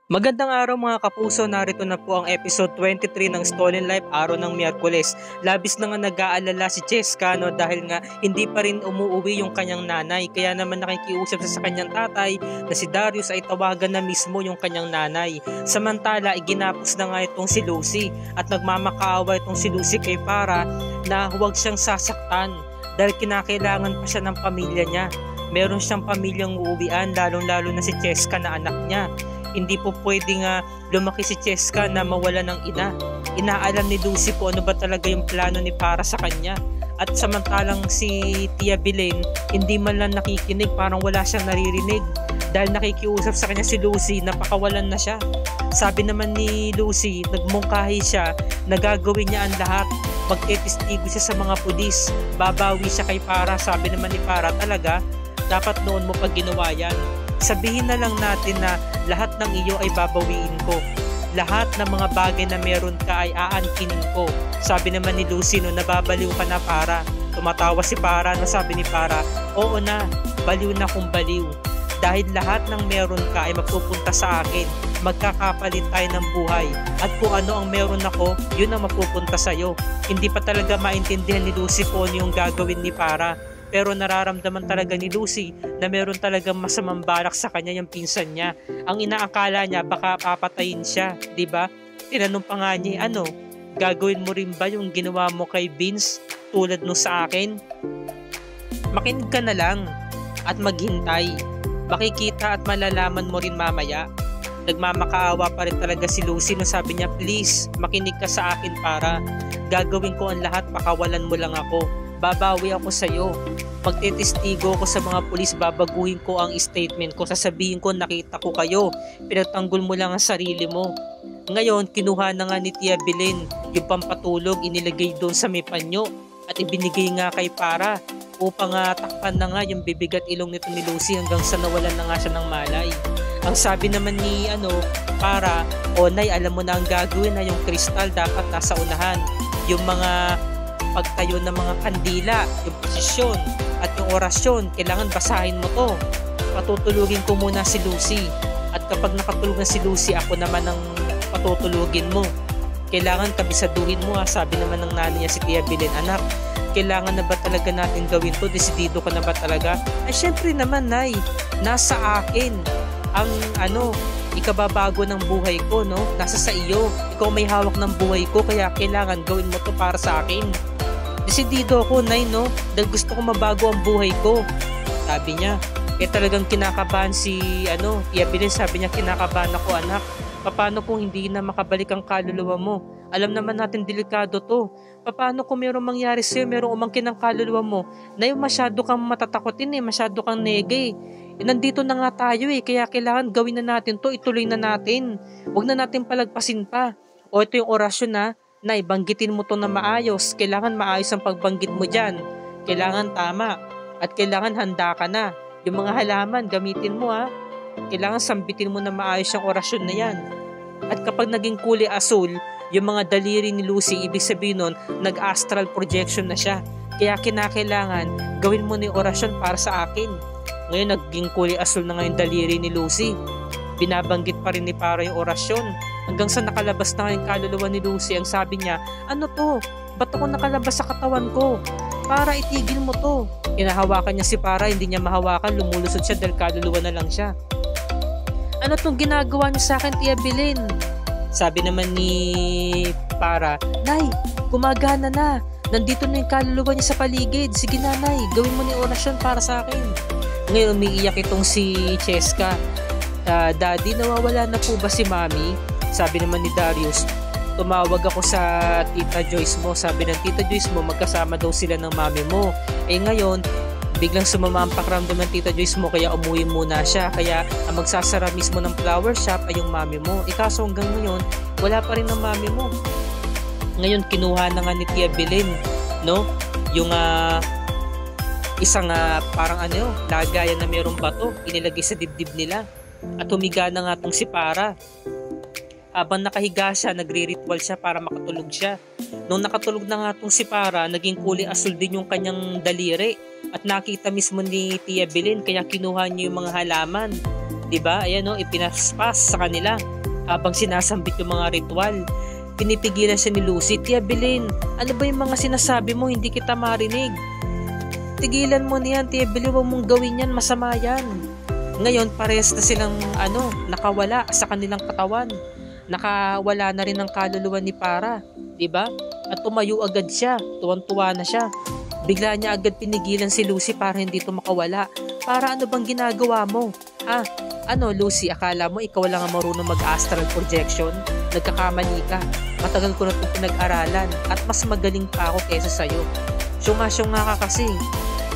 Magandang araw mga kapuso, narito na po ang episode 23 ng Stolen Life, araw ng Miyerkules. Labis na nga nag-aalala si Cheska dahil nga hindi pa rin umuwi yung kanyang nanay. Kaya naman nakikiusap sa kanyang tatay na si Darius ay tawagan na mismo yung kanyang nanay. Samantala, iginapos na nga itong si Lucy at nagmamakaawa itong si Lucy kay Para na huwag siyang sasaktan dahil kinakailangan pa siya ng pamilya niya. Meron siyang pamilyang uuwian, lalong-lalo na si Cheska na anak niya. Hindi po pwedeng lumaki si Cheska na mawala ng ina. Inaalam ni Lucy po ano ba talaga yung plano ni Para sa kanya. At samantalang si Tia Belen, hindi man lang nakikinig, parang wala siyang naririnig. Dahil nakikiusap sa kanya si Lucy, napakawalan na siya. Sabi naman ni Lucy, nagmungkahi siya, nagagawin niya ang lahat. Magtetistigo siya sa mga pulis, babawi siya kay Para. Sabi naman ni Para, talaga, dapat noon mo pag ginawa yan. Sabihin na lang natin na lahat ng iyo ay babawiin ko. Lahat ng mga bagay na meron ka ay aangkinin ko. Sabi naman ni Lucy, no, nababaliw ka na Para. Tumatawa si Para, no, sabi ni Para, oo na, baliw na kung baliw. Dahil lahat ng meron ka ay mapupunta sa akin. Magkakapalit tayo ng buhay. At kung ano ang meron ako, yun ang mapupunta sa'yo. Hindi pa talaga maintindihan ni Lucy kung ano yung gagawin ni Para. Pero nararamdaman talaga ni Lucy na meron talagang masamang balak sa kanya yung pinsan niya. Ang inaakala niya baka papatayin siya, 'di ba? Tinanong pa nga niya, gagawin mo rin ba yung ginawa mo kay Vince tulad no sa akin? Makinig ka na lang at maghintay. Makikita at malalaman mo rin mamaya. Nagmamakaawa pa rin talaga si Lucy no, sabi niya, please, makinig ka sa akin Para. Gagawin ko ang lahat, pakawalan mo lang ako. Babawi ako sa iyo. Magtetistigo ko sa mga pulis, babaguhin ko ang statement ko, sasabihin ko nakita ko kayo, pinagtanggol mo lang ang sarili mo. Ngayon, kinuha na nga ni Tia Belen yung pampatulog, inilagay doon sa may panyo at ibinigay nga kay Para upang takpan na nga yung bibig at ilong nito ni Lucy hanggang sa nawalan na nga siya ng malay. Ang sabi naman ni Para, Nay, alam mo na ang gagawin na yung kristal dapat nasa unahan. Yung mga pagtayo ng mga kandila, yung posisyon at yung orasyon, kailangan basahin mo to. Patutulugin ko muna si Lucy. At kapag nakatulog na si Lucy, ako naman ang patutulugin mo. Kailangan kabisaduhin mo sabi naman ng nanay niya si Tia Belen, anak, kailangan na ba talaga natin gawin to? Desidido ka na ba talaga? Ay syempre naman, Nay, nasa akin ang ikababago ng buhay ko, no? Nasa sa iyo. Ikaw may hawak ng buhay ko, kaya kailangan gawin mo to para sa akin. Desidido ako, Nay, no? Dahil gusto ko mabago ang buhay ko. Sabi niya. Kaya talagang kinakabahan si Tia Belen, sabi niya, kinakabahan ako, anak. Paano kung hindi na makabalik ang kaluluwa mo? Alam naman natin delikado to. Paano kung mayroong mangyari sa'yo, mayroong umangkin ang kaluluwa mo? Nay, masyado kang matatakotin masyado kang nege. Nandito na nga tayo kaya kailangan gawin na natin to, ituloy na natin. Huwag na natin palagpasin pa. O ito yung orasyon Nay, banggitin mo to na maayos. Kailangan maayos ang pagbanggit mo dyan. Kailangan tama. At kailangan handa ka na. Yung mga halaman, gamitin mo Kailangan sambitin mo na maayos yung orasyon na yan. At kapag naging kulay asul, yung mga daliri ni Lucy, ibig sabihin nun, nag-astral projection na siya. Kaya kinakailangan, gawin mo ni orasyon para sa akin. Ngayon, naging kulay asul na ngayon daliri ni Lucy. Binabanggit pa rin ni Para yung orasyon. Hanggang sa nakalabas na yung kaluluwa ni Lucy, ang sabi niya, ano to? Ba't ako nakalabas sa katawan ko? Para itigil mo to. Hinahawakan niya si Para, hindi niya mahawakan, lumulusod siya dahil kaluluwa na lang siya. Ano tong ginagawa niyo sa akin, Tia Belen? Sabi naman ni Para, Nay, gumagana na. Nandito na yung kaluluwa niya sa paligid. Sige na, Nay, gawin mo ni orasyon para sa akin. Ngayon, umiiyak itong si Cheska. Daddy, nawawala na po ba si Mami? Sabi naman ni Darius, tumawag ako sa Tita Joyce mo. Sabi ng Tita Joyce mo, magkasama daw sila ng mami mo. Ngayon, biglang sumama ang pakiramdam ng Tita Joyce mo, kaya umuwi muna siya. Kaya ang magsasara mismo ng flower shop ay yung mami mo. Kaso hanggang ngayon, wala pa rin ang mami mo. Ngayon, kinuha na nga ni Tia Belen, no? Yung isang parang lagayan na mayroong bato, inilagay sa dibdib nila. At humiga na nga tong si Para. Habang nakahiga siya, nagre-ritual siya para makatulog siya. Nung nakatulog na nga tong si Para, naging kulay asul din yung kanyang daliri. At nakita mismo ni Tia Belen, kaya kinuha niya yung mga halaman. Diba? Ayan o, ipinaspas sa kanila habang sinasambit yung mga ritual. Pinipigilan siya ni Lucy. Tia Belen, ano ba yung mga sinasabi mo? Hindi kita marinig. Tigilan mo niyan, Tia Belen, huwag mong gawin yan, masama yan. Ngayon, pares na silang nakawala sa kanilang katawan. Nakawala na rin ang kaluluwa ni Para, diba? At tumayo agad siya, tuwan-tuwa na siya. Bigla niya agad pinigilan si Lucy para hindi ito makawala. Para ano bang ginagawa mo? Lucy, akala mo ikaw lang ang marunong mag-astral projection? Nagkakamali ka. Matagal ko na itong pinag-aralan at mas magaling pa ako kesa sa'yo. Syunga ka kasi.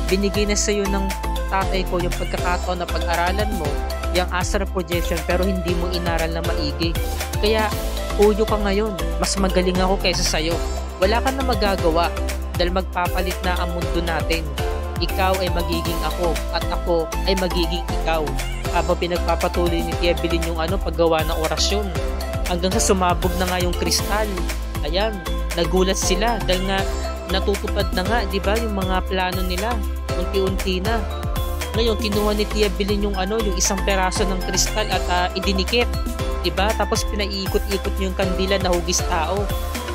Binigay na sa'yo ng tatay ko yung pagkakataon na pag-aralan mo yung astral projection pero hindi mo inaral na maigi. Kaya, puyo ka ngayon. Mas magaling ako kesa sa'yo. Wala ka na magagawa dahil magpapalit na ang mundo natin. Ikaw ay magiging ako at ako ay magiging ikaw. Habang pinagpapatuloy ni Tia Belen yung paggawa ng orasyon. Hanggang sa sumabog na nga yung kristal. Ayan, nagulat sila dahil nga natutupad na nga, di ba, yung mga plano nila. Unti-unti na. Ngayon, kinuha ni Tia Belen yung yung isang peraso ng kristal at idinikit. Di ba? Tapos pinaiikot-ikot niyo yung kandila na hugis tao.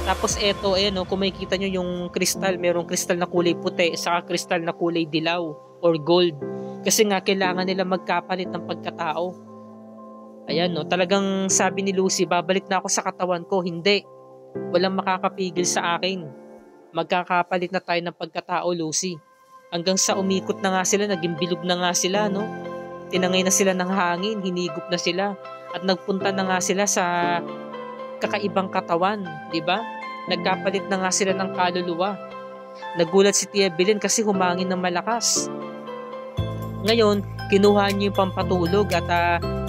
Tapos eto, kung makikita nyo yung kristal, merong kristal na kulay puti, saka kristal na kulay dilaw or gold. Kasi nga, kailangan nila magkapalit ng pagkatao. Ayan, talagang sabi ni Lucy, babalik na ako sa katawan ko. Hindi. Walang makakapigil sa akin. Magkakapalit na tayo ng pagkatao, Lucy. Hanggang sa umikot na nga sila, naging bilog na nga sila, no? Tinangay na sila ng hangin, hinigop na sila. At nagpunta na nga sila sa kakaibang katawan, di ba? Nagkapalit na nga sila ng kaluluwa. Nagulat si Tia Belen kasi humangin ng malakas. Ngayon, kinuha niya yung pampatulog at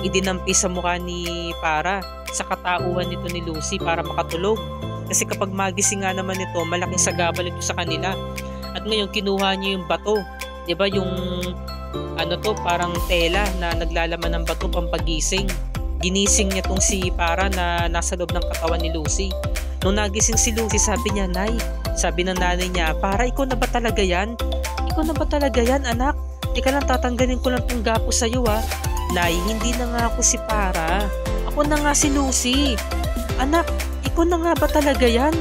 idinampi sa mukha ni Para sa katauhan nito ni Lucy para makatulog. Kasi kapag magising nga naman ito, malaking sagabal ito sa kanila. At ngayon, kinuha niya yung bato. Di ba yung parang tela na naglalaman ng bato pampagising. Ginising niya tong si Para na nasa loob ng katawan ni Lucy. Nung nagising si Lucy, sabi niya, Nay, sabi ng nanay niya, Para, ikaw na ba talaga yan? Ikaw na ba talaga yan, anak? Ika lang, tatanggalin ko lang tong gapo sa'yo, Nay, hindi na nga ako si Para. Ako na nga si Lucy. Anak, ikaw na nga ba talaga yan?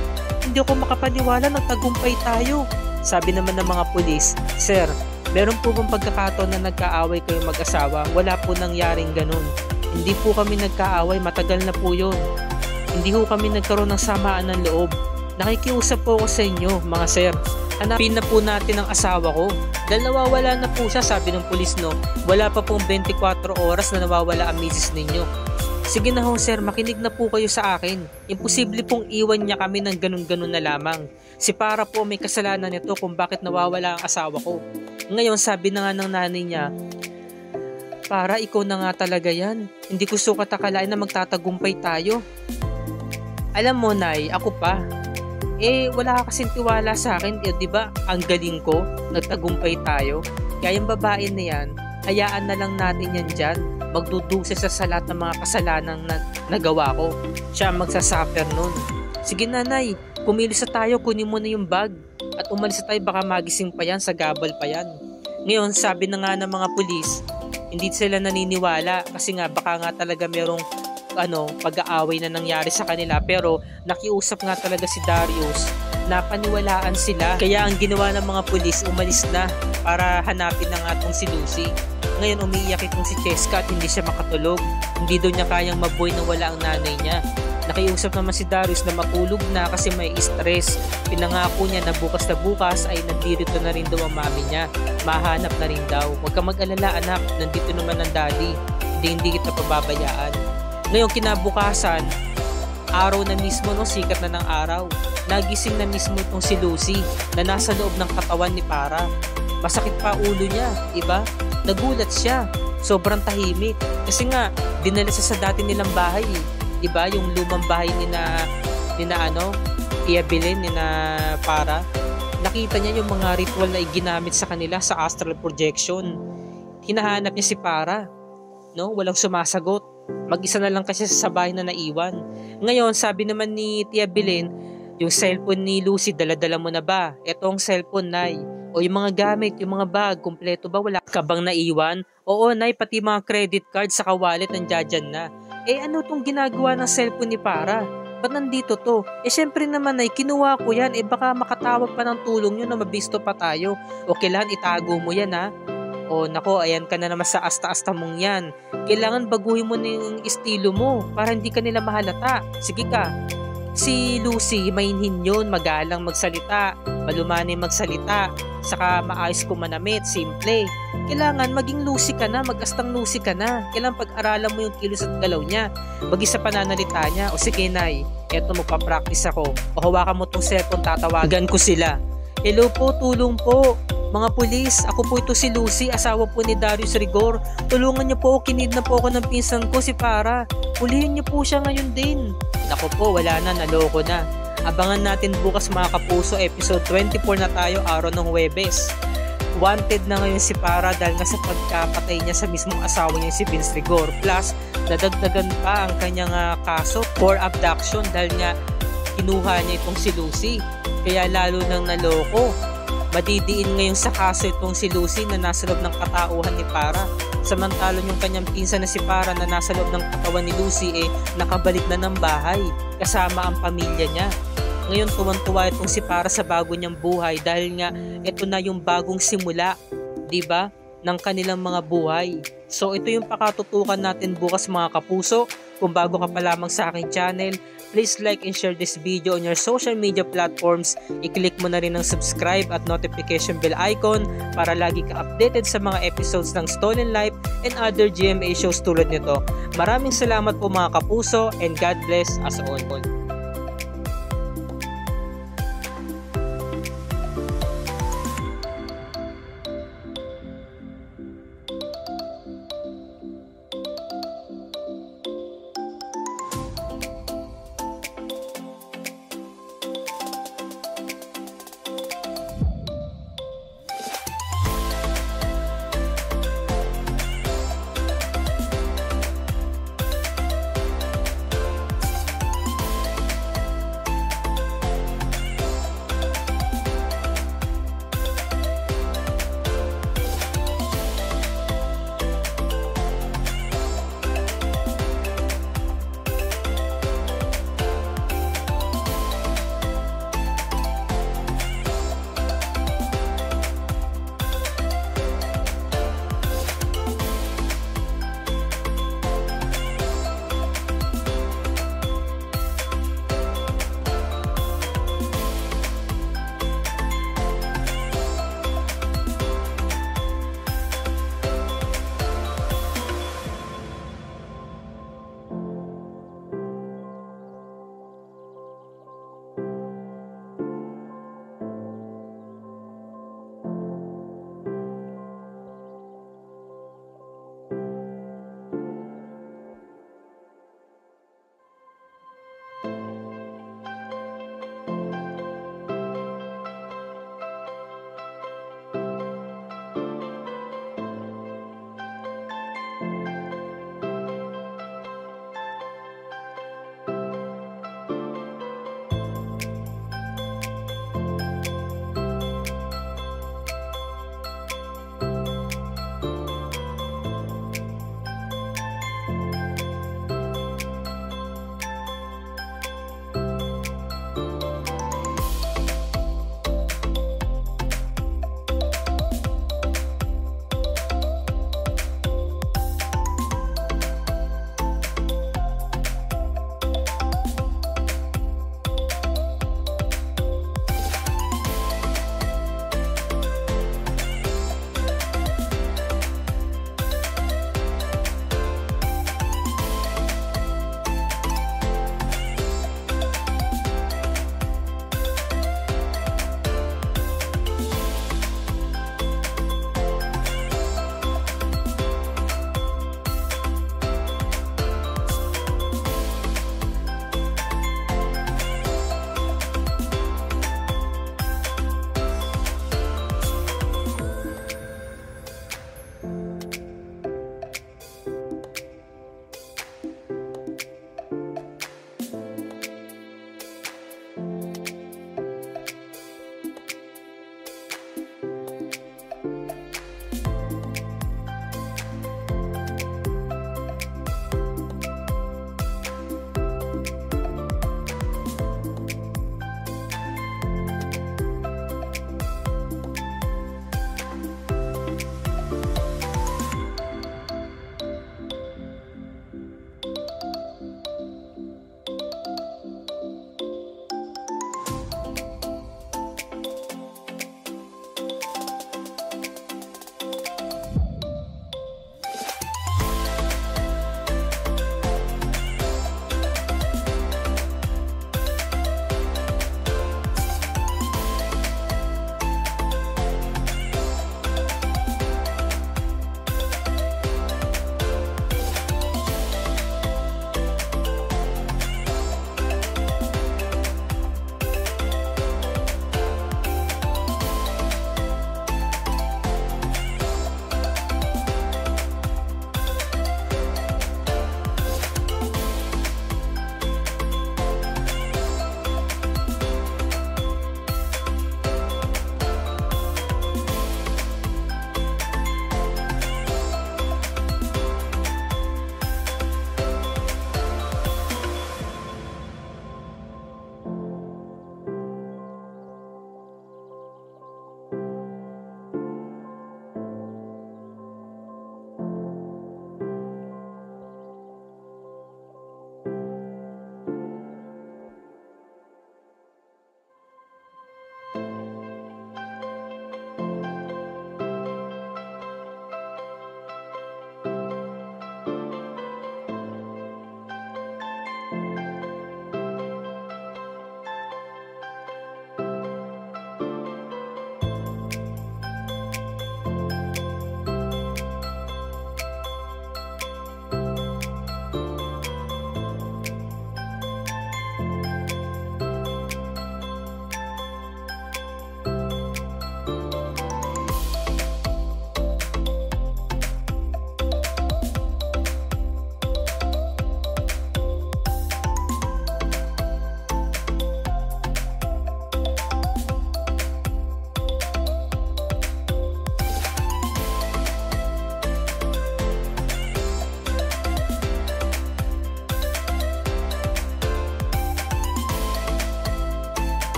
Hindi ako makapaniwala, nagtagumpay tayo. Sabi naman ng mga pulis, Sir, meron po bang pagkakataon na nagkaaway kayong mag-asawa? Wala po nangyaring ganun. Hindi po kami nagkaaway, matagal na po yun. Hindi po kami nagkaroon ng samaan ng loob. Nakikiusap po ako sa inyo, mga sir. Hanapin na po natin ang asawa ko. Dahil nawawala na po siya, sabi ng pulis, no? Wala pa pong 24 oras na nawawala ang misis ninyo. Sige na ho, sir, makinig na po kayo sa akin. Imposible pong iwan niya kami ng ganun-ganun na lamang. Si Para po may kasalanan nito kung bakit nawawala ang asawa ko. Ngayon, sabi na nga ng nanay niya, Para, ikaw na nga talaga yan. Hindi ko sukat akalain na magtatagumpay tayo. Alam mo, Nay, ako pa. Wala ka kasing tiwala sa akin. Di ba, ang galing ko, nagtagumpay tayo. Kaya yung babae na yan, hayaan na lang natin yan dyan. Magdudusa sa lahat ng mga kasalanang nagawa ko. Siya ang magsasuffer nun. Sige, Nanay, pumilis na tayo, kunin mo na yung bag. At umalis na tayo, baka magising pa yan, sa gabal pa yan. Ngayon, sabi na nga ng mga pulis, hindi sila naniniwala kasi nga baka nga talaga merong pag-aaway na nangyari sa kanila, pero nakiusap nga talaga si Darius na paniwalaan sila. Kaya ang ginawa ng mga pulis, umalis na para hanapin na nga itong si Lucy. Ngayon umiiyak itong si Cheska at hindi siya makatulog. Hindi daw niya kayang mabuhay na wala ang nanay niya. Nakiusap naman si Darius na matulog na kasi may stress. Pinangako niya na bukas ay nandito na rin daw ang mami niya. Mahanap na rin daw. Huwag ka mag-alala, anak, nandito naman ang daddy. Hindi kita pababayaan. Ngayon kinabukasan, araw na mismo, sikat na ng araw. Nagising na mismo itong si Lucy na nasa loob ng katawan ni Para. Masakit pa ulo niya, diba? Nagulat siya. Sobrang tahimik. Kasi nga, dinala siya sa dati nilang bahay. Diba? Yung lumang bahay ni Tia Belen, ni Para. Nakita niya yung mga ritual na ginamit sa kanila sa astral projection. Hinahanap niya si Para. No? Walang sumasagot. Mag-isa na lang kasi sa bahay na naiwan. Ngayon, sabi naman ni Tia Belen, yung cellphone ni Lucy, dala-dala mo na ba? Ito ang cellphone, Nay. O yung mga gamit, yung mga bag, kumpleto ba? Wala ka bang naiwan? Oo, Nay, pati mga credit card sa wallet nandiyan na. Eh ano tong ginagawa ng cellphone ni Para? Ba't nandito to? Eh syempre naman ay kinuha ko yan, eh baka makatawag pa ng tulong yun na mabisto pa tayo. O kailangan itago mo yan ha. O nako, ayan ka na naman sa asta-asta mong yan. Kailangan baguhin mo na yung estilo mo para hindi ka nila mahalata. Sige ka. Si Lucy, mainhin yun, magalang magsalita, malumanay magsalita, saka maayos kumanamit, simple. Kailangan maging Lucy ka na, mag-astang Lucy ka na. Kailangan pag-aralan mo yung kilos at galaw niya. Bagay sa pananalita niya, o sige Nay, eto magpa-practice ako. O hawakan mo tong cellphone, tatawagan ko sila. Hello po, tulong po. Mga pulis, ako po ito si Lucy, asawa po ni Darius Rigor. Tulungan niyo po, kinidnap po ako ng pinsan ko si Para. Pulihin niyo po siya ngayon din. Naku po, wala na, naloko na. Abangan natin bukas mga kapuso, episode 24 na tayo, araw ng Huwebes. Wanted na ngayon si Para dahil nga sa pagkapatay niya sa mismong asawa niya si Vince Rigor. Plus, nadagdagan pa ang kanyang kaso for abduction dahil nga kinuha niya itong si Lucy. Kaya lalo nang naloko. Madidiin ngayon sa kaso itong si Lucy na nasa loob ng katauhan ni Para. Samantalong yung kanyang pinsan na si Para na nasa loob ng katawan ni Lucy nakabalik na ng bahay kasama ang pamilya niya. Ngayon tuwang-tuwa itong si Para sa bago niyang buhay dahil nga ito na yung bagong simula, 'di ba, ng kanilang mga buhay. So ito yung pakatutukan natin bukas mga kapuso. Kung bago ka pa lamang sa aking channel, please like and share this video on your social media platforms. I-click mo na rin ang subscribe at notification bell icon para lagi ka updated sa mga episodes ng Stolen Life and other GMA shows tulad nito. Maraming salamat po mga kapuso and God bless us all.